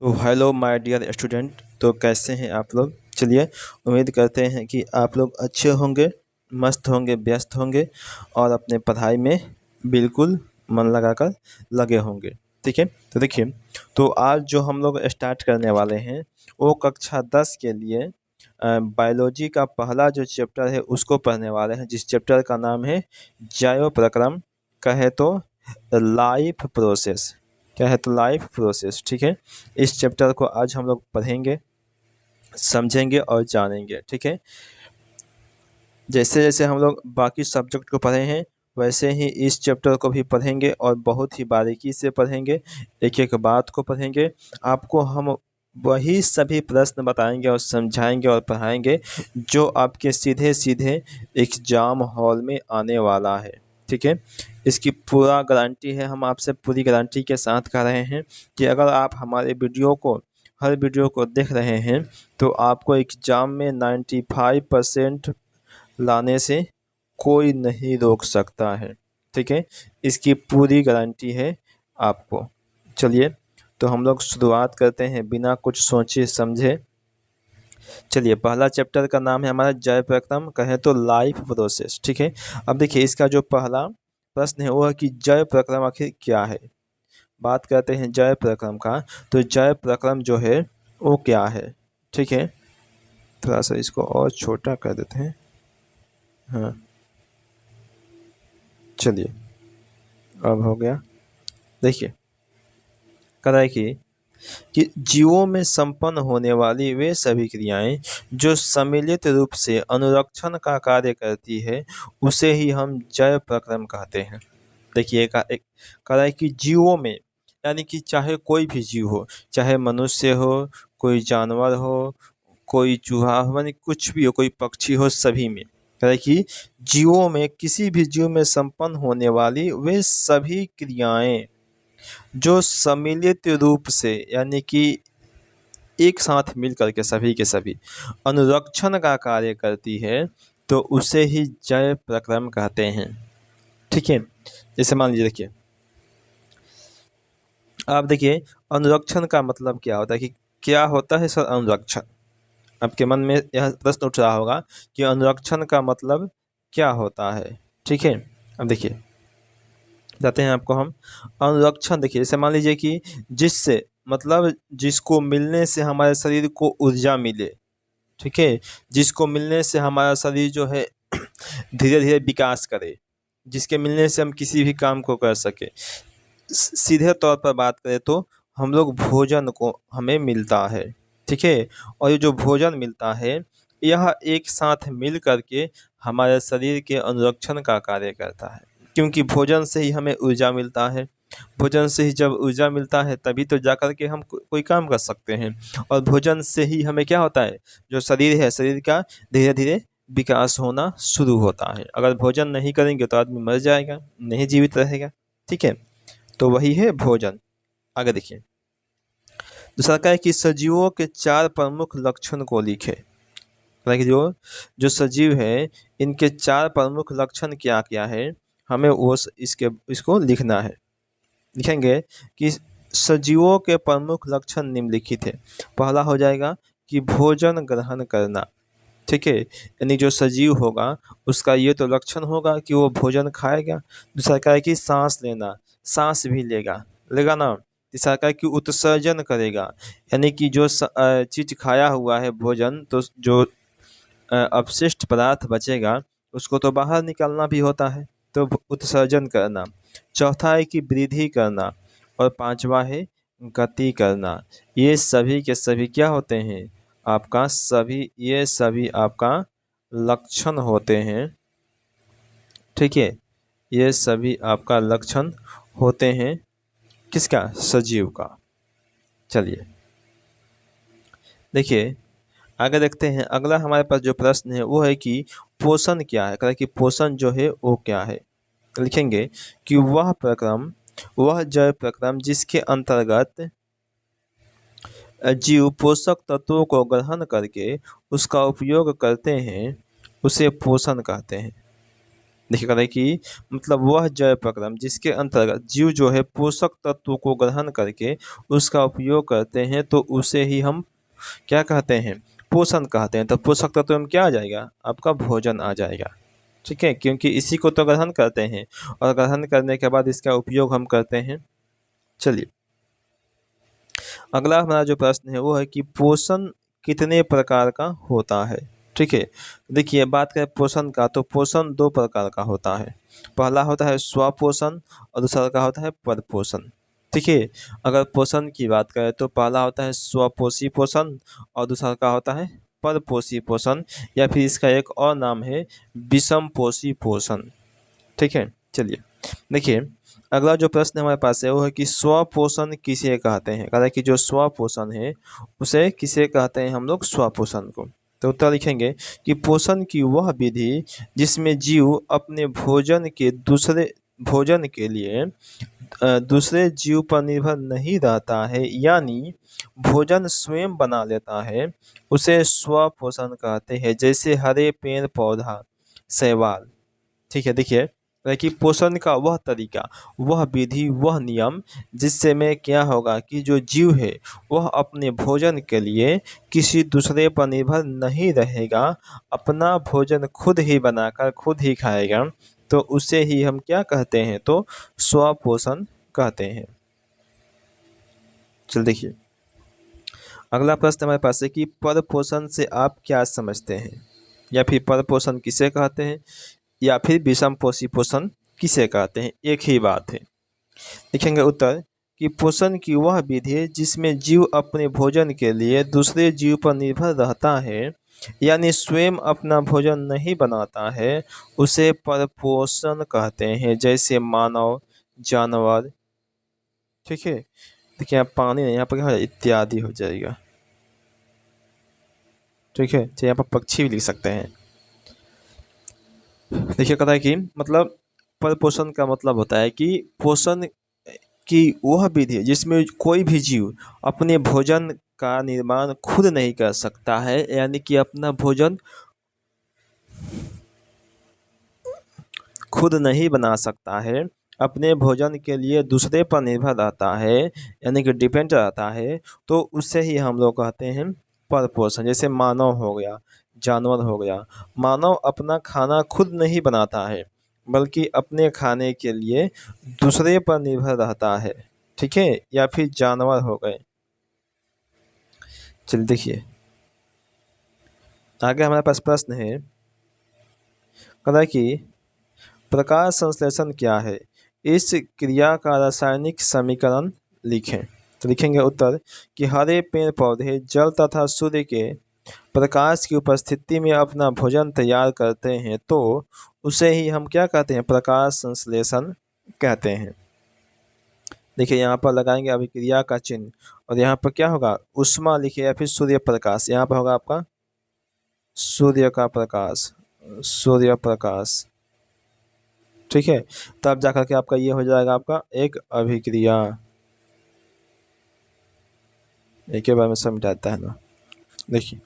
तो hello my dear student. तो कैसे हैं आप लोग। चलिए, उम्मीद करते हैं कि आप लोग अच्छे होंगे, मस्त होंगे, व्यस्त होंगे और अपने पढ़ाई में बिल्कुल मन लगाकर लगे होंगे। ठीक है, तो देखिए, तो आज जो हम लोग स्टार्ट करने वाले हैं वो कक्षा 10 के लिए बायोलॉजी का पहला जो चैप्टर है उसको पढ़ने वाले हैं, जिस चैप्टर का नाम है जैव प्रक्रम, कहे तो लाइफ प्रोसेस। क्या है? तो लाइफ प्रोसेस। ठीक है, इस चैप्टर को आज हम लोग पढ़ेंगे, समझेंगे और जानेंगे। ठीक है, जैसे जैसे हम लोग बाकी सब्जेक्ट को पढ़े हैं वैसे ही इस चैप्टर को भी पढ़ेंगे और बहुत ही बारीकी से पढ़ेंगे, एक एक बात को पढ़ेंगे। आपको हम वही सभी प्रश्न बताएंगे और समझाएंगे और पढ़ाएंगे जो आपके सीधे सीधे एग्जाम हॉल में आने वाला है। ठीक है, इसकी पूरा गारंटी है, हम आपसे पूरी गारंटी के साथ कह रहे हैं कि अगर आप हमारे हर वीडियो को देख रहे हैं तो आपको एग्ज़ाम में 95% लाने से कोई नहीं रोक सकता है। ठीक है, इसकी पूरी गारंटी है आपको। चलिए, तो हम लोग शुरुआत करते हैं बिना कुछ सोचे समझे। चलिए, पहला चैप्टर का नाम है हमारा जैव प्रक्रम, कहें तो लाइफ प्रोसेस। ठीक है, अब देखिए इसका जो पहला प्रश्न है वो है कि जैव प्रक्रम आखिर क्या है। बात करते हैं जैव प्रक्रम का, तो जैव प्रक्रम जो है वो क्या है। ठीक है, थोड़ा सा इसको और छोटा कर देते हैं। हाँ, चलिए, अब हो गया। देखिए, कह रहा है कि जीवों में संपन्न होने वाली वे सभी क्रियाएं जो सम्मिलित रूप से अनुरक्षण का कार्य करती है उसे ही हम जैव प्रक्रम कहते हैं। देखिए, कह रहा है कि जीवों में, यानी कि चाहे कोई भी जीव हो, चाहे मनुष्य हो, कोई जानवर हो, कोई चूहा हो, यानी कुछ भी हो, कोई पक्षी हो, सभी में कह रहा है कि जीवों में, किसी भी जीव में संपन्न होने वाली वे सभी क्रियाएं जो सम्मिलित रूप से, यानी कि एक साथ मिल करके सभी के सभी अनुरक्षण का कार्य करती है तो उसे ही जैव प्रक्रम कहते हैं। ठीक है, जैसे मान लीजिए, देखिए आप देखिए, अनुरक्षण का मतलब क्या होता है, कि क्या होता है सर अनुरक्षण। आपके मन में यह प्रश्न उठ रहा होगा कि अनुरक्षण का मतलब क्या होता है। ठीक है, अब देखिए जाते हैं आपको हम अनुरक्षण। देखिए, जैसे मान लीजिए कि जिससे, मतलब जिसको मिलने से हमारे शरीर को ऊर्जा मिले। ठीक है, जिसको मिलने से हमारा शरीर जो है धीरे धीरे विकास करे, जिसके मिलने से हम किसी भी काम को कर सके। सीधे तौर पर बात करें तो हम लोग भोजन को हमें मिलता है। ठीक है, और ये जो भोजन मिलता है यह एक साथ मिल करके हमारे शरीर के अनुरक्षण का कार्य करता है, क्योंकि भोजन से ही हमें ऊर्जा मिलता है। भोजन से ही जब ऊर्जा मिलता है तभी तो जा कर के हम कोई काम कर सकते हैं। और भोजन से ही हमें क्या होता है, जो शरीर है, शरीर का धीरे धीरे विकास होना शुरू होता है। अगर भोजन नहीं करेंगे तो आदमी मर जाएगा, नहीं जीवित रहेगा। ठीक है, तो वही है भोजन। आगे देखिए, दूसरा क्या है कि सजीवों के चार प्रमुख लक्षण को लिखे। हालांकि जो सजीव है इनके चार प्रमुख लक्षण क्या क्या है, हमें इसको लिखना है। लिखेंगे कि सजीवों के प्रमुख लक्षण निम्नलिखित है। पहला हो जाएगा कि भोजन ग्रहण करना। ठीक है, यानी जो सजीव होगा उसका ये तो लक्षण होगा कि वो भोजन खाएगा। दूसरा क्या है कि सांस लेना, सांस भी लेगा, लेगा ना। तीसरा क्या है कि उत्सर्जन करेगा, यानी कि जो चीज खाया हुआ है भोजन, तो जो अपशिष्ट पदार्थ बचेगा उसको तो बाहर निकालना भी होता है, तो उत्सर्जन करना। चौथा है कि वृद्धि करना, और पांचवा है गति करना। ये सभी के सभी क्या होते हैं, आपका सभी, ये सभी आपका लक्षण होते हैं। ठीक है, ये सभी आपका लक्षण होते हैं, किसका, सजीव का। चलिए देखिए, आगे देखते हैं। अगला हमारे पास जो प्रश्न है वो है कि पोषण क्या है। कह कि पोषण जो है वो क्या है। लिखेंगे कि वह जैव प्रक्रम जिसके अंतर्गत जीव पोषक तत्वों को ग्रहण करके उसका उपयोग करते हैं उसे पोषण कहते हैं। देखिए कहता है कि मतलब वह जैव प्रक्रम जिसके अंतर्गत जीव जो है पोषक तत्वों को ग्रहण करके उसका उपयोग करते हैं, तो उसे ही हम क्या कहते हैं, पोषण कहते हैं। तो पोषक तत्व में क्या आ जाएगा, आपका भोजन आ जाएगा। ठीक है, क्योंकि इसी को तो ग्रहण करते हैं और ग्रहण करने के बाद इसका उपयोग हम करते हैं। चलिए, अगला हमारा जो प्रश्न है वो है कि पोषण कितने प्रकार का होता है। ठीक है, देखिए बात करें पोषण का, तो पोषण दो प्रकार का होता है। पहला होता है स्वपोषण और दूसरा का होता है परपोषण। ठीक है, अगर पोषण की बात करें तो पहला होता है स्वपोषी पोषण और दूसरा का होता है परपोषी पोषण, या फिर इसका एक और नाम है विषम पोषी पोषण। ठीक है, चलिए देखिए, अगला जो प्रश्न हमारे पास है वो है कि स्वपोषण किसे कहते हैं। कहता है कि जो स्वपोषण है उसे किसे कहते हैं हम लोग, स्वपोषण को। तो उत्तर लिखेंगे कि पोषण की वह विधि जिसमें जीव अपने भोजन के लिए दूसरे जीव पर निर्भर नहीं रहता है, यानी भोजन स्वयं बना लेता है, उसे स्वपोषण कहते हैं। जैसे हरे पेड़ पौधा, शैवाल। ठीक है, देखिए कि पोषण का वह तरीका, वह विधि, वह नियम जिससे में क्या होगा कि जो जीव है वह अपने भोजन के लिए किसी दूसरे पर निर्भर नहीं रहेगा, अपना भोजन खुद ही बनाकर खुद ही खाएगा, तो उसे ही हम क्या कहते हैं, तो स्वपोषण कहते हैं। चल देखिए, अगला प्रश्न हमारे पास है कि परपोषण से आप क्या समझते हैं, या फिर परपोषण किसे कहते हैं, या फिर विषम पोषी पोषण किसे कहते हैं। एक ही बात है। लिखेंगे उत्तर कि पोषण की वह विधि है जिसमें जीव अपने भोजन के लिए दूसरे जीव पर निर्भर रहता है, यानी स्वयं अपना भोजन नहीं बनाता है, उसे परपोषण कहते हैं। जैसे मानव, जानवर। ठीक है, देखिए यहाँ पानी नहीं, यहाँ पर क्या हो जाएगा, इत्यादि हो जाएगा। ठीक है, तो यहाँ पर पक्षी भी लिख सकते हैं। देखिए कहता है कि मतलब परपोषण का मतलब होता है कि पोषण की वह विधि जिसमें कोई भी जीव अपने भोजन का निर्माण खुद नहीं कर सकता है, यानी कि अपना भोजन खुद नहीं बना सकता है, अपने भोजन के लिए दूसरे पर निर्भर रहता है, यानी कि डिपेंड रहता है, तो उससे ही हम लोग कहते हैं परपोषण। जैसे मानव हो गया, जानवर हो गया। मानव अपना खाना खुद नहीं बनाता है, बल्कि अपने खाने के लिए दूसरे पर निर्भर रहता है। ठीक है, या फिर जानवर हो गए। चलिए देखिए, आगे हमारे पास प्रश्न है, कहता है कि प्रकाश संश्लेषण क्या है, इस क्रिया का रासायनिक समीकरण लिखें। तो लिखेंगे उत्तर कि हरे पेड़ पौधे जल तथा सूर्य के प्रकाश की उपस्थिति में अपना भोजन तैयार करते हैं, तो उसे ही हम क्या कहते हैं, प्रकाश संश्लेषण कहते हैं। देखिए यहाँ पर लगाएंगे अभिक्रिया का चिन्ह, और यहाँ पर क्या होगा, उष्मा लिखिए या फिर सूर्य प्रकाश। यहाँ पर होगा आपका सूर्य का प्रकाश, सूर्य प्रकाश। ठीक है, तब जाकर के आपका ये हो जाएगा आपका एक अभिक्रिया। एक के बारे में समझाता है ना। देखिए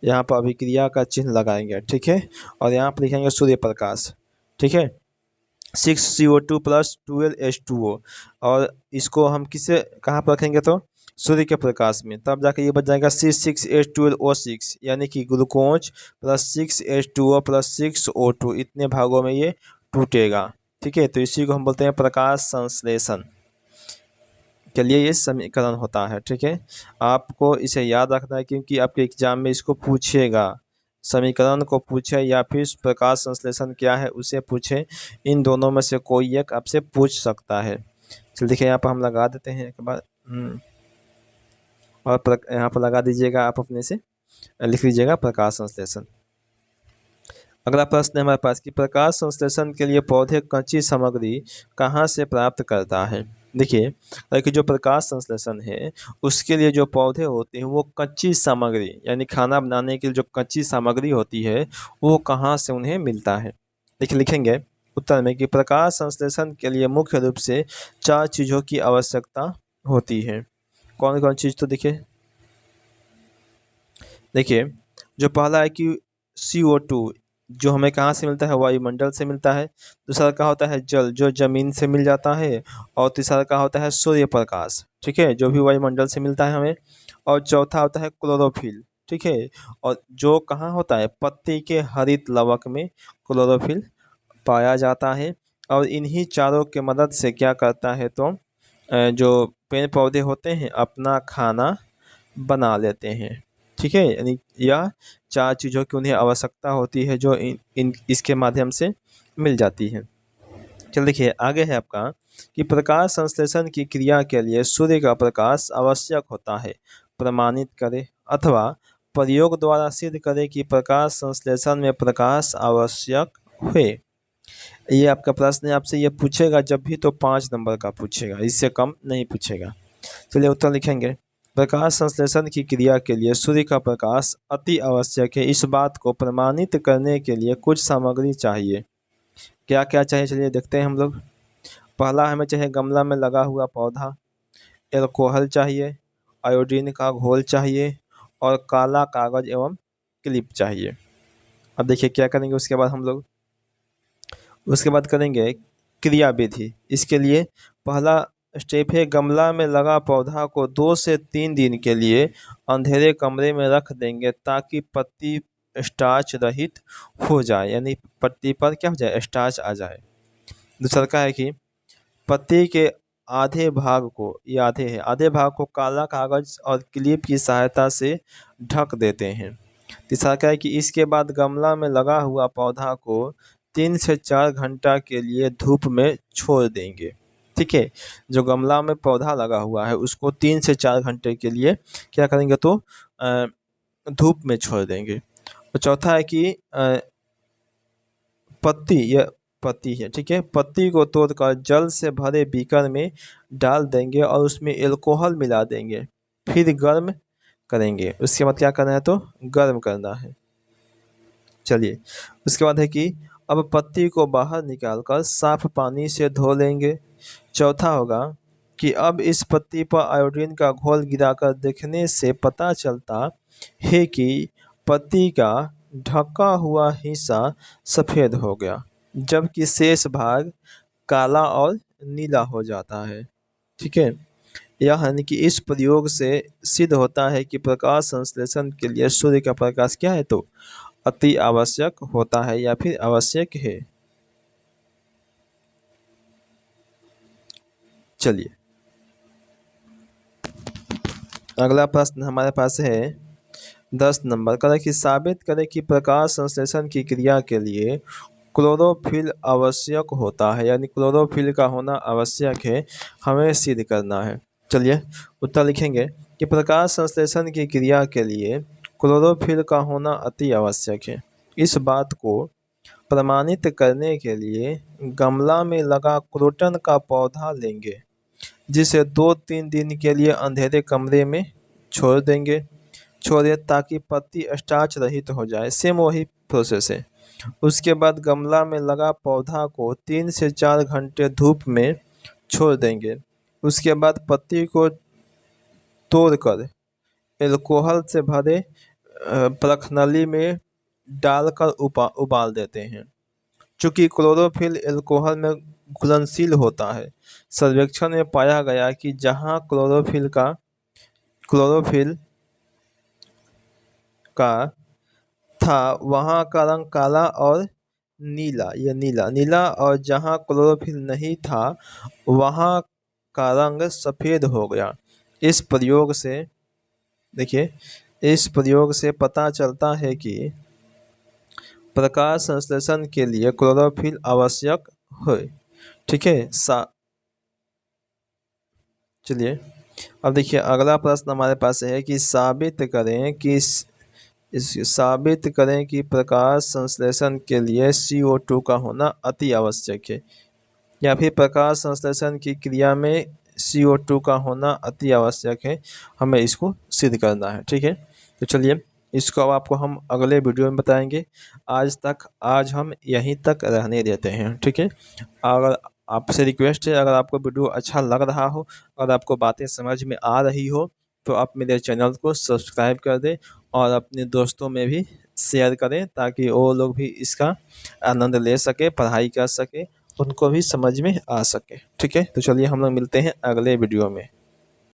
यहाँ पर अभिक्रिया का चिन्ह लगाएंगे। ठीक है, और यहाँ पर लिखेंगे सूर्य प्रकाश। ठीक है, 6CO2 प्लस 12H2O, और इसको हम किसे कहाँ पर रखेंगे, तो सूर्य के प्रकाश में, तब जाके ये बच जाएगा C6H12O6, यानी कि glucose plus 6H2O plus 6O2, इतने भागों में ये टूटेगा। ठीक है, तो इसी को हम बोलते हैं प्रकाश संश्लेषण के लिए ये समीकरण होता है। ठीक है, आपको इसे याद रखना है क्योंकि आपके एग्जाम में इसको पूछेगा, समीकरण को पूछे या फिर प्रकाश संश्लेषण क्या है उसे पूछे, इन दोनों में से कोई एक आपसे पूछ सकता है। चलिए देखिए यहाँ पर हम लगा देते हैं एक बार, और यहाँ पर लगा दीजिएगा, आप अपने से लिख लीजिएगा प्रकाश संश्लेषण। अगला प्रश्न है हमारे पास कि प्रकाश संश्लेषण के लिए पौधे कच्ची सामग्री कहाँ से प्राप्त करता है। देखिए कि जो प्रकाश संश्लेषण है उसके लिए जो पौधे होते हैं वो कच्ची सामग्री, यानी खाना बनाने के लिए जो कच्ची सामग्री होती है वो कहाँ से उन्हें मिलता है। देखिए लिखेंगे उत्तर में कि प्रकाश संश्लेषण के लिए मुख्य रूप से 4 चीज़ों की आवश्यकता होती है। कौन कौन चीज़, तो देखिए जो पहला है कि CO2, जो हमें कहाँ से मिलता है, वायुमंडल से मिलता है। दूसरा का होता है जल, जो जमीन से मिल जाता है। और तीसरा का होता है सूर्य प्रकाश, ठीक है, जो भी वायुमंडल से मिलता है हमें। और चौथा होता है क्लोरोफिल, ठीक है। और जो कहाँ होता है, पत्ती के हरित लवक में क्लोरोफिल पाया जाता है। और इन्हीं चारों के मदद से क्या करता है, तो जो पेड़ पौधे होते हैं अपना खाना बना लेते हैं, ठीक है। यानी यह चार चीज़ों की उन्हें आवश्यकता होती है, जो इन इसके माध्यम से मिल जाती है। चल देखिए आगे है आपका कि प्रकाश संश्लेषण की क्रिया के लिए सूर्य का प्रकाश आवश्यक होता है। प्रमाणित करें अथवा प्रयोग द्वारा सिद्ध करें कि प्रकाश संश्लेषण में प्रकाश आवश्यक हुए। ये आपका प्रश्न है, आपसे ये पूछेगा जब भी तो 5 नंबर का पूछेगा, इससे कम नहीं पूछेगा। चलिए उत्तर लिखेंगे। प्रकाश संश्लेषण की क्रिया के लिए सूर्य का प्रकाश अति आवश्यक है। इस बात को प्रमाणित करने के लिए कुछ सामग्री चाहिए। क्या क्या चाहिए, चलिए देखते हैं हम लोग। पहला हमें चाहिए गमला में लगा हुआ पौधा, एल्कोहल चाहिए, आयोडीन का घोल चाहिए और काला कागज एवं क्लिप चाहिए। अब देखिए क्या करेंगे उसके बाद हम लोग, उसके बाद करेंगे क्रिया विधि। इसके लिए पहला स्टेप है, गमला में लगा पौधा को 2 से 3 दिन के लिए अंधेरे कमरे में रख देंगे ताकि पत्ती स्टार्च रहित हो जाए, यानी पत्ती पर क्या हो जाए, स्टार्च आ जाए। दूसरा का है कि पत्ती के आधे भाग को, ये आधे है, आधे भाग को काला कागज और क्लिप की सहायता से ढक देते हैं। तीसरा क्या है कि इसके बाद गमला में लगा हुआ पौधा को 3 से 4 घंटा के लिए धूप में छोड़ देंगे, ठीक है। जो गमला में पौधा लगा हुआ है उसको 3 से 4 घंटे के लिए क्या करेंगे, तो धूप में छोड़ देंगे। और चौथा है कि पत्ती, यह पत्ती है, ठीक है, पत्ती को तोड़कर जल से भरे बीकर में डाल देंगे और उसमें एल्कोहल मिला देंगे, फिर गर्म करेंगे। उसके बाद क्या करना है, तो गर्म करना है। चलिए उसके बाद है कि अब पत्ती को बाहर निकालकर साफ पानी से धो लेंगे। चौथा होगा कि अब इस पत्ती पर आयोडीन का घोल गिराकर देखने से पता चलता है कि पत्ती का ढका हुआ हिस्सा सफ़ेद हो गया, जबकि शेष भाग काला और नीला हो जाता है, ठीक है। यह यानी कि इस प्रयोग से सिद्ध होता है कि प्रकाश संश्लेषण के लिए सूर्य का प्रकाश क्या है, तो अति आवश्यक होता है या फिर आवश्यक है। चलिए अगला प्रश्न हमारे पास है 10 नंबर का, कि साबित करें कि प्रकाश संश्लेषण की क्रिया के लिए क्लोरोफिल आवश्यक होता है, यानी क्लोरोफिल का होना आवश्यक है, हमें सिद्ध करना है। चलिए उत्तर लिखेंगे कि प्रकाश संश्लेषण की क्रिया के लिए क्लोरोफिल का होना अति आवश्यक है। इस बात को प्रमाणित करने के लिए गमला में लगा क्रोटन का पौधा लेंगे, जिसे 2-3 दिन के लिए अंधेरे कमरे में छोड़ दें ताकि पत्ती स्टार्च रहित हो जाए। सेम वही प्रोसेस है। उसके बाद गमला में लगा पौधा को 3 से 4 घंटे धूप में छोड़ देंगे। उसके बाद पत्ती को तोड़कर एल्कोहल से भरे प्रखनली में डालकर उबाल देते हैं। चूँकि क्लोरोफिल एल्कोहल में घुलनशील होता है, सर्वेक्षण में पाया गया कि जहाँ क्लोरोफिल का था वहाँ का रंग काला और नीला, यह नीला और जहाँ क्लोरोफिल नहीं था वहाँ का रंग सफ़ेद हो गया। इस प्रयोग से देखिए, इस प्रयोग से पता चलता है कि प्रकाश संश्लेषण के लिए क्लोरोफिल आवश्यक है, ठीक है। चलिए अब देखिए अगला प्रश्न हमारे पास है कि साबित करें कि प्रकाश संश्लेषण के लिए CO2 का होना अति आवश्यक है, या फिर प्रकाश संश्लेषण की क्रिया में CO2 का होना अति आवश्यक है, हमें इसको सिद्ध करना है, ठीक है। तो चलिए इसको अब आपको हम अगले वीडियो में बताएंगे। आज हम यहीं तक रहने देते हैं, ठीक है। अगर आपसे रिक्वेस्ट है, अगर आपको वीडियो अच्छा लग रहा हो, अगर आपको बातें समझ में आ रही हो, तो आप मेरे चैनल को सब्सक्राइब कर दें और अपने दोस्तों में भी शेयर करें ताकि वो लोग भी इसका आनंद ले सके, पढ़ाई कर सके, उनको भी समझ में आ सके। ठीक है, तो चलिए हम लोग मिलते हैं अगले वीडियो में।